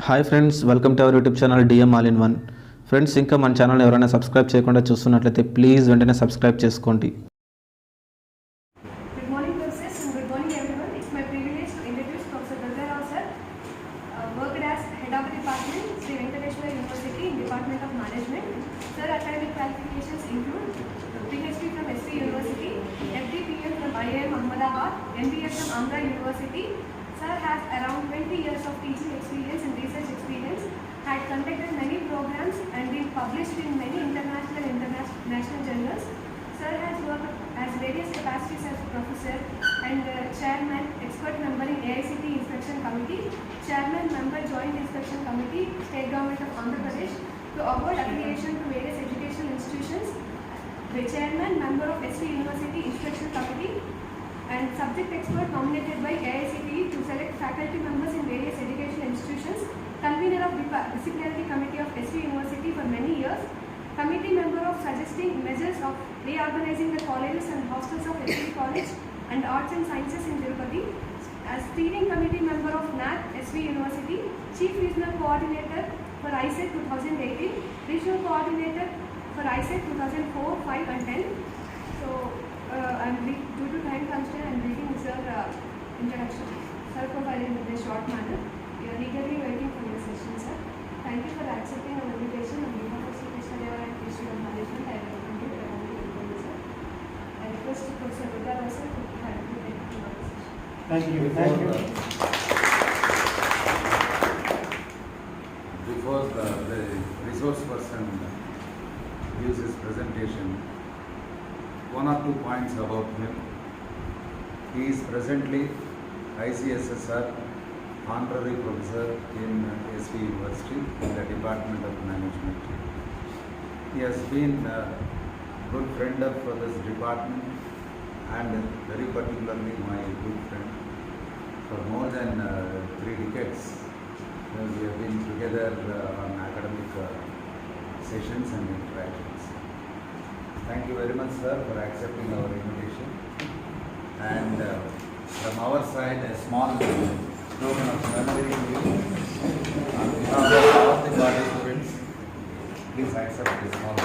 Hi friends, welcome to our YouTube channel DM all in one. Friends, ఇంకా మన channel ఎవరైనా subscribe చేయకుండా చూస్తున్నట్లయితే ప్లీజ్ వెంటనే సబ్స్క్రైబ్ చేసుకోండి. Good morning, professors, and good morning, everyone. It's my privilege to introduce Professor Durgarao sir, worked as head of the department, Sri Venkateshwara University in Department of Management. Sir, academic qualifications include PhD from SV University, FDPM from IIM Ahmedabad, MBA from Andhra University. Sir has around 20 years of teaching experience and research experience, had conducted many programs and been published in many international and national journals. Sir has worked as various capacities as professor and chairman, expert member in AICT Inspection Committee, chairman member Joint Inspection Committee, State Government of Andhra Pradesh, to award affiliation to various educational institutions, the chairman member of SV University Inspection Committee, and subject expert nominated by AICT to select faculty members in various educational institutions, convener of disciplinary committee of SV University for many years, committee member of suggesting measures of reorganizing the colleges and hostels of SV College and Arts and Sciences in Tirupati, as steering committee member of NAC SV University, chief regional coordinator for Icssr 2018, regional coordinator for Icssr 2004, 5 and 10. So, due to time constraint, I am reading Sir introduction. Sir provided in a short manner. We are eagerly waiting for your session, sir. Thank you for accepting our invitation on behalf of Icssr and Institute of Management. I welcome you, sir. I request Professor Durgarao sir to take the session. Thank you. Thank you. Before the resource person gives his presentation, one or two points about him. He is presently Icssr honorary professor in SV University in the Department of Management. He has been a good friend of this department and very particularly my good friend for more than 3 decades. We have been together on academic sessions and interactions. Thank you very much, sir, for accepting our invitation. And from our side, a small token of celebrating you on behalf of all the body students. Please accept this small.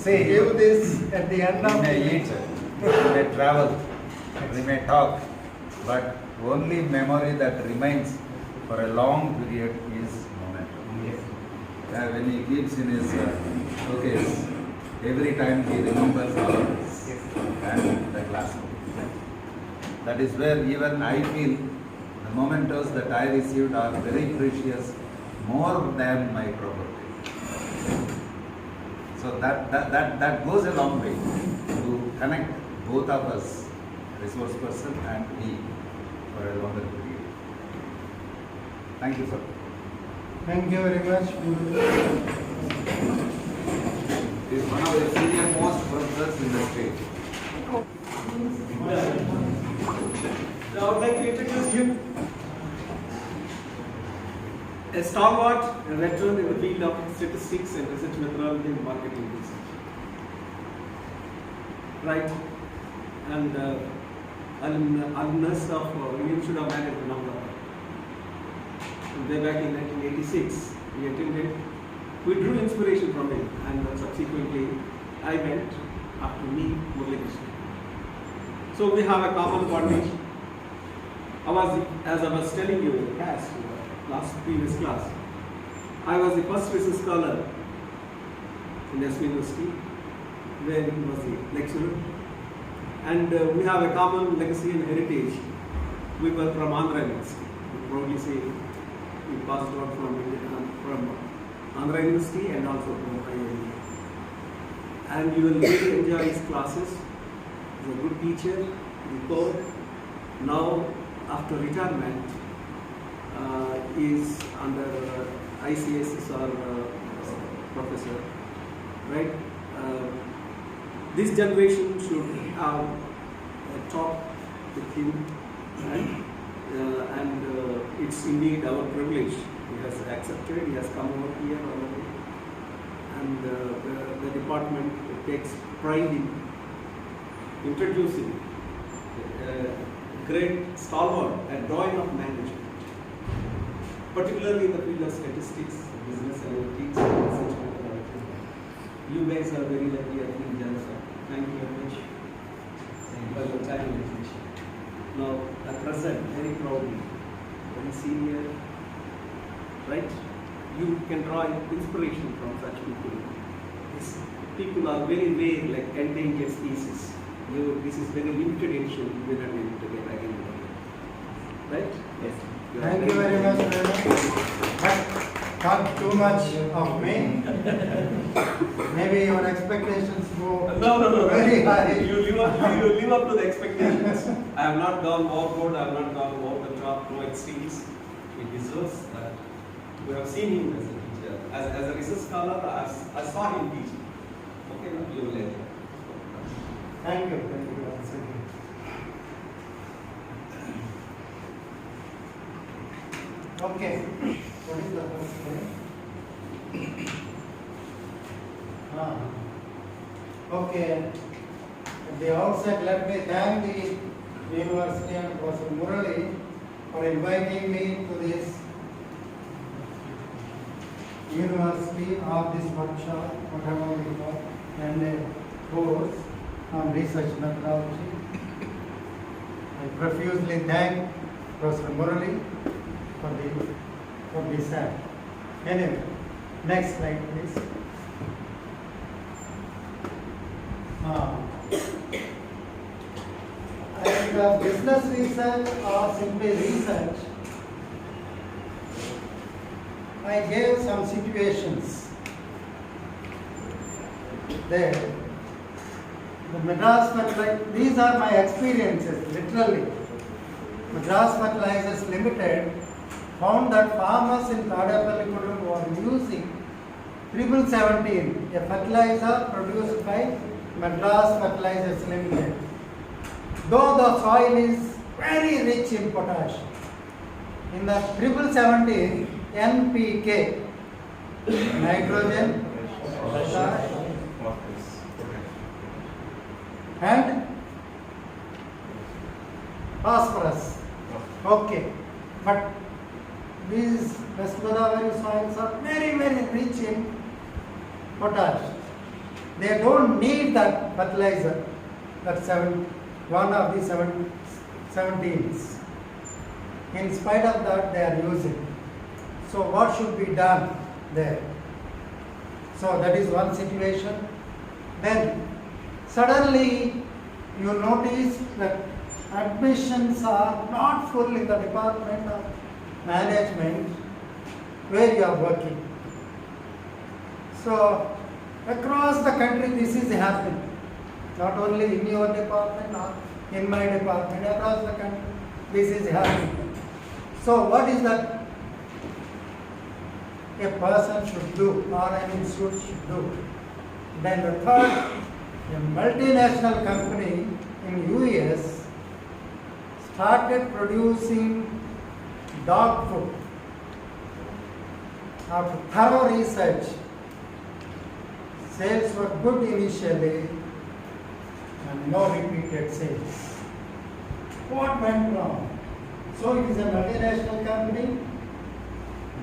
Say, give this at the end of we may eat, we may travel, we may talk, but only memory that remains for a long period is momentum. When he keeps in his showcase, every time he remembers all of this and the classroom. That is where even I feel the mementos that I received are very precious, more than my property. So that goes a long way to connect both of us, resource person and me, for a longer period. Thank you, sir. Thank you very much. He is one of the senior most professors in the state. Now I would like to introduce him, a stalwart veteran in the field of statistics and research methodology and marketing research. Right, and alumnus of University of Management Ahmedabad. Way back in 1986, we attended. We drew inspiration from him, and subsequently I went after me, Murali. So we have a common bondage. As I was telling you in the past, previous class, I was the first research scholar in SV University, where he was the lecturer, and we have a common legacy and heritage. We were from Andhra University. We proudly say we passed out from Andhra University and also from IIM. And you will really enjoy his classes. He's a good teacher, he taught. Now, after retirement, is under Icssr professor, right? This generation should have a talk with him, right? And it's indeed our privilege. He has accepted, he has come over here already, and the department takes pride in introducing great stalwart and drawing of management, particularly in the field of statistics, business analytics, and research methodology. You guys are very lucky, I think, Jan sir. Thank you very much for your time and attention. Now, at present, very proudly, very senior, right? You can draw inspiration from such people. These people are very rare, like endangered species. This is very limited edition. You will not be able to get again and again. Right? Yes. Thank you very much, but not too much of me. Maybe your expectations go No. very high. You live up to the expectations. I have not gone overboard. I have not gone over the top. No extremes. He deserves that. We have seen him as a teacher. As a research scholar, I saw him teaching. Okay, now you will enjoy. Thank you once again. Okay, what is the first thing? Okay, at the outset, let me thank the University and Professor Murali for inviting me to this university or this workshop, whatever we call, and a course on research methodology. I profusely thank Professor Murali for this act. Anyway, next slide please. And business research or simply research, I gave some situations there. The Madras Fertilizers, these are my experiences, literally. Madras Fertilizers Limited found that farmers in Tadapalli were using 1717, a fertilizer produced by Madras Fertilizers Limited. Though the soil is very rich in potash, in the 1717 NPK, nitrogen, potash, and phosphorus. Okay, but these West Godavari soils are very rich in potash. They don't need that fertilizer, that one of the 17s. In spite of that, they are using. So what should be done there? So that is one situation. Then suddenly you notice that admissions are not full in the Department of Management where you are working. So across the country this is happening. Not only in your department or in my department, across the country this is happening. So what is that a person should do or an institute should do? Then the third, a multinational company in US started producing dog food. After thorough research, sales were good initially and no repeated sales. What went wrong? So it is a multinational company,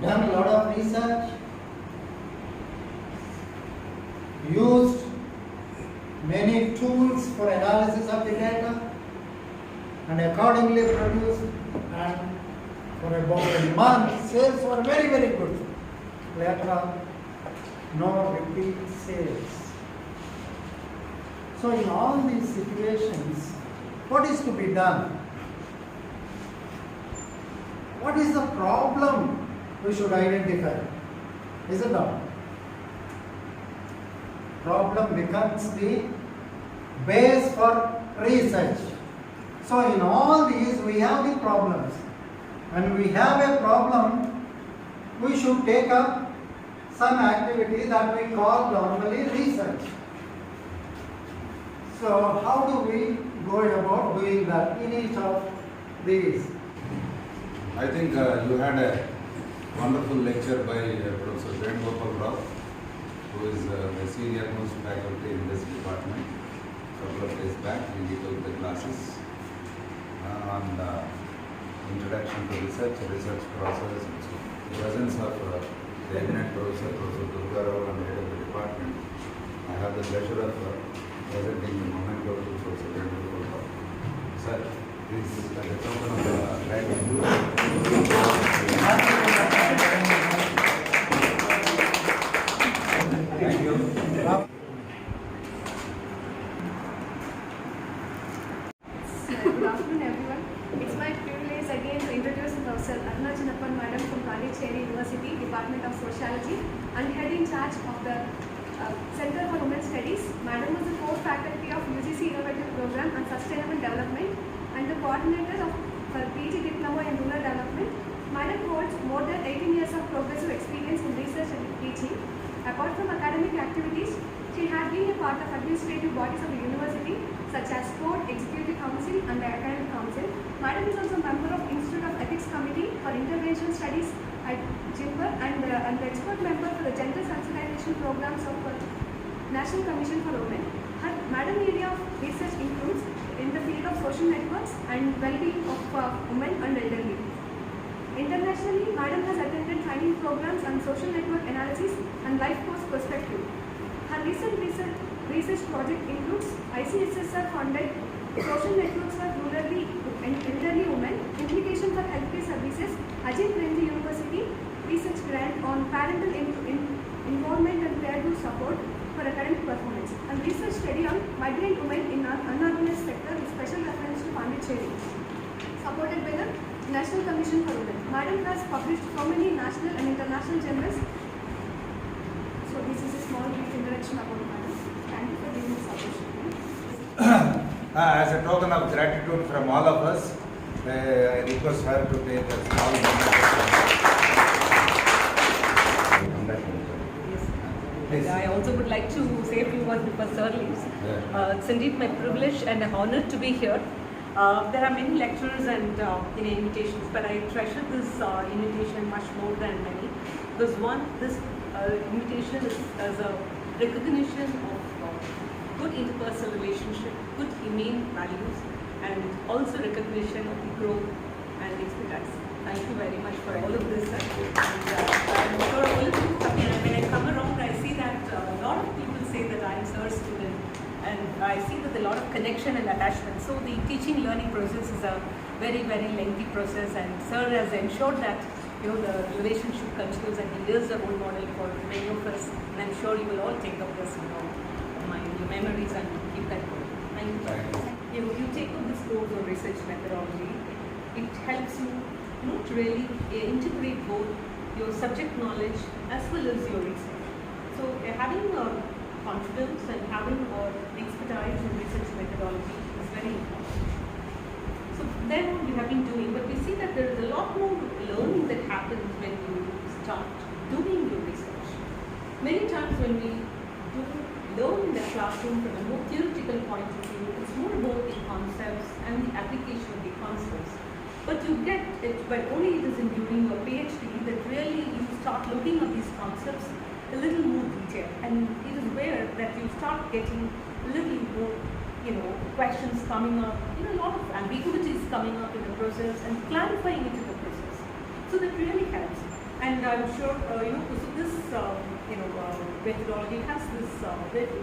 done a lot of research, used many tools for analysis of the data, and accordingly produced, and for about a month sales were very good. Later on, no repeat sales. So in all these situations, what is to be done? What is the problem we should identify? Is it not? Problem becomes the base for research. So in all these we have the problems. When we have a problem, we should take up some activity that we call normally research. So how do we go about doing that in each of these? I think you had a wonderful lecture by Professor Venugopal Rao, who is the senior most faculty in this department. A couple of days back, he gave the classes. on introduction to research process, and so the presence of the eminent Professor Durga Rao and head of the department. I have the pleasure of presenting the memento to Professor Durga. Sir, please, at the token of gratitude. Thank you. Good afternoon, everyone. It's my privilege again to introduce Professor Anantapur Madam from Icssr University, Department of Sociology, and head in charge of the Center for Women's Studies. Madam was the core faculty of UGC Innovative Program and Sustainable Development and the coordinator of PG Diploma in Rural Development. Madam holds more than 18 years of progressive experience in research and teaching. Apart from academic activities, she has been a part of administrative bodies of the university such as Board, Executive Council and the Academic Council. Madam is also a member of Institute of Ethics Committee for Intervention Studies at Jimber and the expert member for the Gender Sensitization Programs of National Commission for Women. Her Madam area of research includes in the field of social networks and well-being of women and elderly. Internationally, Madam has attended training programs on social network analysis and life course perspective. Her recent research project includes Icssr funded social networks for elderly women, implication for healthcare services, Ajit Renji University research grant on parental involvement and parenthood support for academic performance, and research study on migrant women in unorganized sector with special reference to Pondicherry, supported by the National Commission for Women. Madam has published so many national and international journals. So this is a small brief introduction about Madam. Thank you for giving this opportunity. As a token of gratitude from all of us, I request her to take a small moment. Yes. Please. I also would like to say a few words before Sir leaves. It's indeed my privilege and an honor to be here. There are many lectures and invitations, but I treasure this invitation much more than many. This invitation is as a recognition of good interpersonal relationship, good humane values, and also recognition of the growth and expertise. Thank you very much for all of this, sir. And I'm sure all of you, when I come around, I see that a lot of people say that I'm Sir's student, and I see that a lot of connection and attachment. So the teaching learning process is a very, very lengthy process, and Sir has ensured that the relationship continues, and he is a role model for many of us. And I'm sure you will all take up this, my memories and keep that going. Thank you. You take up this course of research methodology. It helps you to really integrate both your subject knowledge as well as your research. So having confidence and having expertise in research methodology is very important. So then what you have been doing, but we see that there is a lot more learning that happens when you start doing your research. Many times when we do learn in the classroom from a more theoretical point of view, it's more about the concepts and the application of the concepts. But you get it, but only it is in during your PhD that really you start looking at these concepts a little more detail, and it is where that you start getting a little more, questions coming up, a lot of ambiguities coming up in the process and clarifying it in the process. So that really helps. And I'm sure, this methodology has this very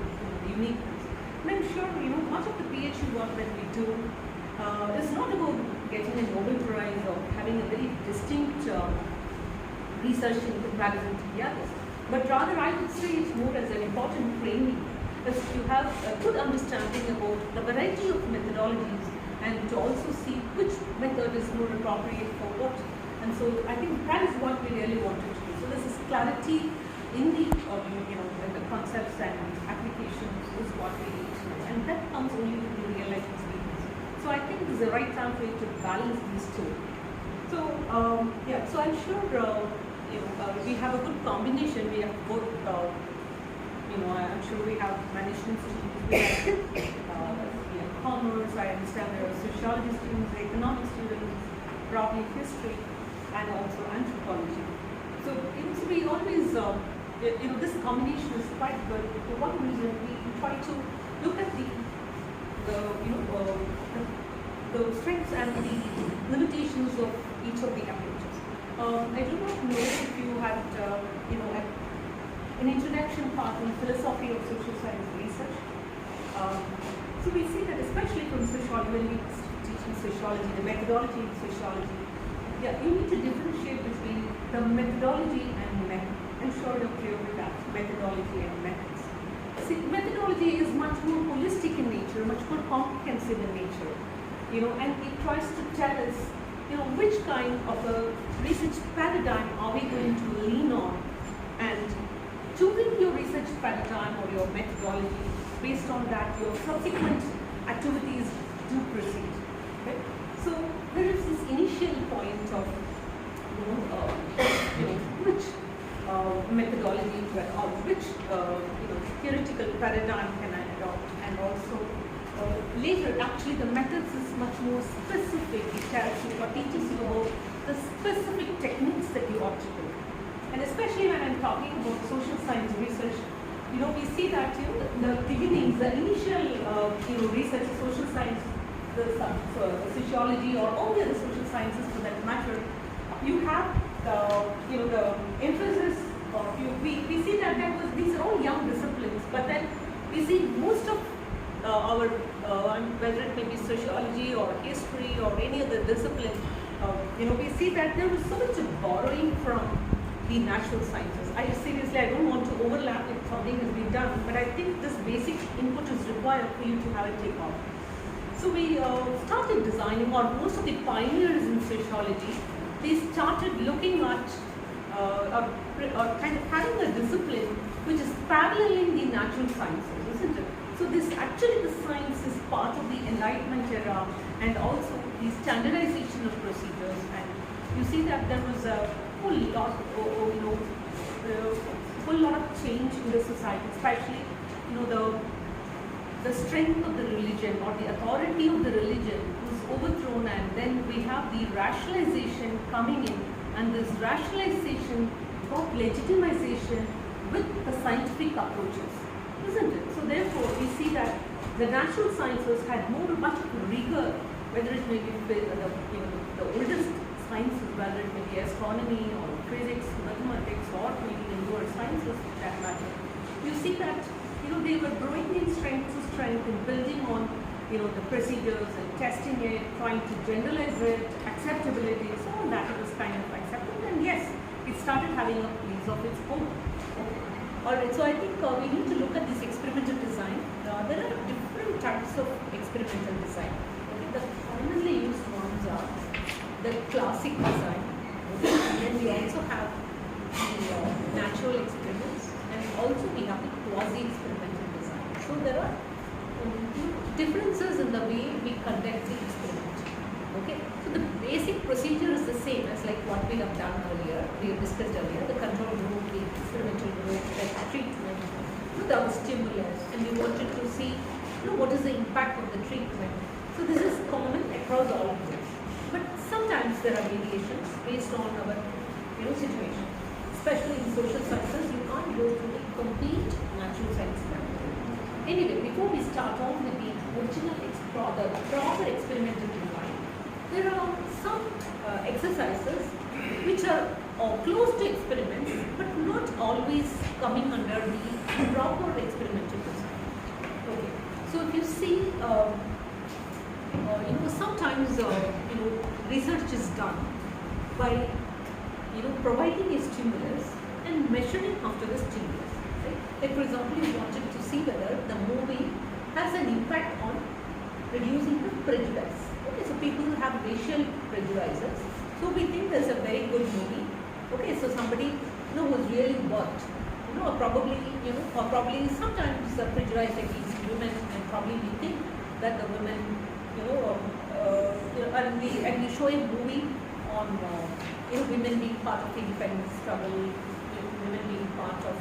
uniqueness. And I'm sure, much of the PhD work that we do is not about getting a Nobel Prize or having a very distinct research in comparison to the others. But rather, I would say it's more as an important training, as you have a good understanding about the variety of methodologies and to also see which method is more appropriate for what. And so I think that is what we really wanted to do. So this is clarity in the the concepts and applications is what we need to know, and that comes only with the real life experience. So I think this is the right time for you to balance these two. So so I'm sure we have a good combination. We have both. I'm sure we have management students, we have commerce. I understand there are sociology students, economics students, probably history, and also anthropology. So we always, this combination is quite good. For one reason, we try to look at the the strengths and the limitations of each of the approaches. I do not know if you had, an introduction part in philosophy of social science research. So we see that especially from sociology, when we teaching sociology, the methodology in sociology, yeah, you need to differentiate between the methodology and method. I'm sure you're clear with that, methodology and methods. See, methodology is much more holistic in nature, much more comprehensive in nature, and it tries to tell us, which kind of a research paradigm are we going to lean on, and choosing your research paradigm or your methodology, based on that, your subsequent activities do proceed. Okay? So there is this initial point of, which methodology to adopt, which theoretical paradigm can I adopt, and also later actually the methods is much more specific. It tells you or teaches you about the specific techniques that you ought to do. And especially when I'm talking about social science research, we see that the beginnings, the initial research, social science, the sociology, or all the other social sciences for that matter, you have the emphasis of we see that these are all young disciplines, but then we see most of our whether it may be sociology or history or any other discipline, we see that there was so much of borrowing from the natural sciences. I don't want to overlap if something has been done, but I think this basic input is required for you to have it take off. So we started designing, or most of the pioneers in sociology, they started looking at or kind of having a discipline which is paralleling the natural sciences, isn't it? So this actually, the science is part of the Enlightenment era, and also the standardization of procedures. And you see that there was a whole lot, full lot of change in the society, especially the strength of the religion or the authority of the religion was overthrown, and then we have the rationalization coming in, and this rationalization got legitimization with the scientific approaches, isn't it? So therefore we see that the natural sciences had much rigor, whether it may be the oldest sciences, whether it may be astronomy or physics, mathematics, or maybe the newer sciences for that matter. You see that they were growing in strength to strength in building on the procedures and testing it, trying to generalize it, acceptability, so all that was kind of accepted, and yes, it started having a place of its own. Alright, so I think we need to look at this experimental design. There are different types of experimental design. Okay, the commonly used ones are the classic design, and then we also have the natural experiments, and also we have the quasi-experimental design. So there are differences in the way we conduct the experiment. Okay, so the basic procedure is the same as like what we have done earlier, we have discussed earlier, the control group, the experimental group, the treatment without stimulus, and we wanted to see what is the impact of the treatment. So this is common across all of this. But sometimes there are variations based on our situation. Especially in social sciences, you can't go to the complete natural science method. Anyway, before we start on with the original proper experimental design, there are some exercises which are close to experiments, but not always coming under the proper experimental design. Okay, so if you see, sometimes research is done by providing a stimulus and measuring after the stimulus. Right? Like for example, you wanted to see whether the movie has an impact on reducing the prejudice. Okay, so people who have racial prejudices, so we think there's a very good movie. Okay, so somebody who's really worked, or probably sometimes prejudiced against women, and probably we think that the women, and we show a movie on women being part of the independence struggle, women being part of